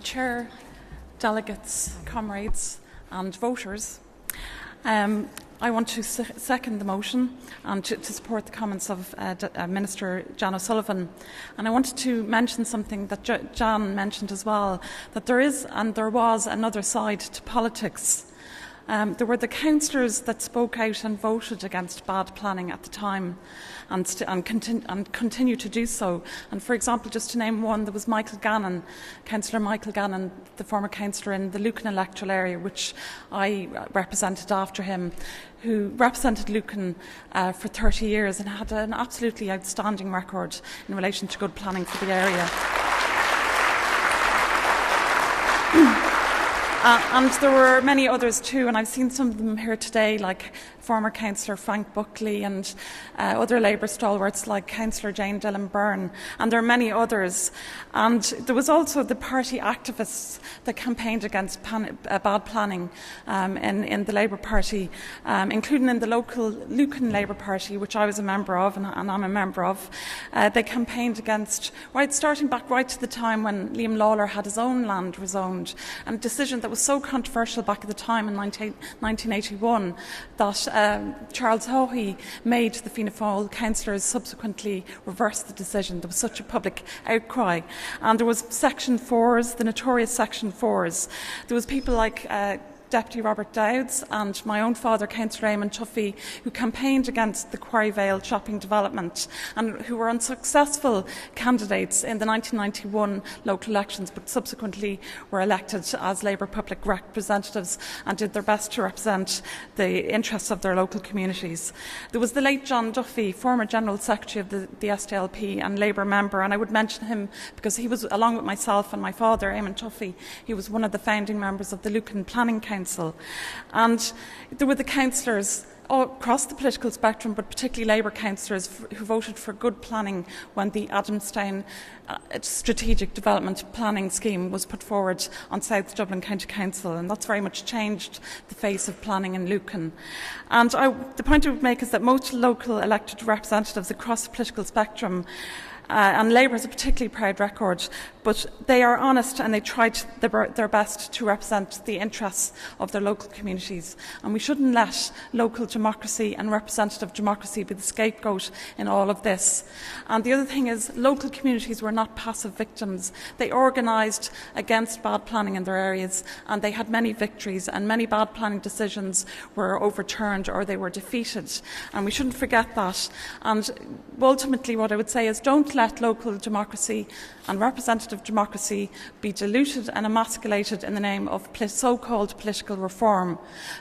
Chair, delegates, comrades and voters, I want to second the motion and to support the comments of Minister Jan O'Sullivan. And I wanted to mention something that Jan mentioned as well, that there is and there was another side to politics. There were the councillors that spoke out and voted against bad planning at the time and continue to do so. And for example, just to name one, there was Michael Gannon, Councillor Michael Gannon, the former councillor in the Lucan electoral area, which I represented after him, who represented Lucan for 30 years and had an absolutely outstanding record in relation to good planning for the area. And there were many others too, and I've seen some of them here today, like former Councillor Frank Buckley and other Labour stalwarts like Councillor Jane Dillon Byrne, and there are many others. And there was also the party activists that campaigned against bad planning in the Labour Party, including in the local Lucan Labour Party, which I was a member of and I'm a member of. They campaigned against, starting back right to the time when Liam Lawler had his own land rezoned, and a decision that was so controversial back at the time in 1981 that Charles Haughey made the Fianna Fáil councillors subsequently reverse the decision. There was such a public outcry. And there was Section 4s, the notorious Section 4s. There was people like Deputy Robert Dowds and my own father, Councillor Eamon Tuffy, who campaigned against the Quarryvale shopping development and who were unsuccessful candidates in the 1991 local elections, but subsequently were elected as Labour public representatives and did their best to represent the interests of their local communities. There was the late John Duffy, former General Secretary of the SDLP and Labour member, and I would mention him because he was, along with myself and my father, Eamon Tuffy, he was one of the founding members of the Lucan Planning Council. And there were the councillors all across the political spectrum, but particularly Labour councillors who voted for good planning when the Adamstown strategic development planning scheme was put forward on South Dublin County Council, and that's very much changed the face of planning in Lucan. And the point I would make is that most local elected representatives across the political spectrum, and Labour has a particularly proud record, but they are honest and they tried their best to represent the interests of their local communities. And we shouldn't let local democracy and representative democracy be the scapegoat in all of this. And the other thing is, local communities were not passive victims. They organised against bad planning in their areas, and they had many victories, and many bad planning decisions were overturned or they were defeated. And we shouldn't forget that. And ultimately what I would say is, don't let local democracy and representative democracy be diluted and emasculated in the name of so-called political reform.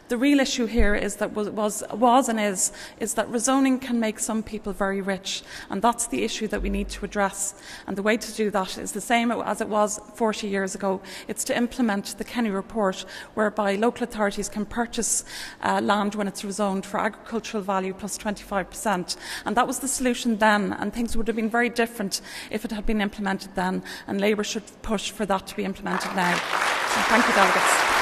The real issue here is that was that rezoning can make some people very rich, and that's the issue that we need to address. And the way to do that is the same as it was 40 years ago. It's to implement the Kenny Report, whereby local authorities can purchase land when it's rezoned for agricultural value plus 25%. And that was the solution then, and things would have been very different if it had been implemented then, and Labour should push for that to be implemented now. And thank you, delegates.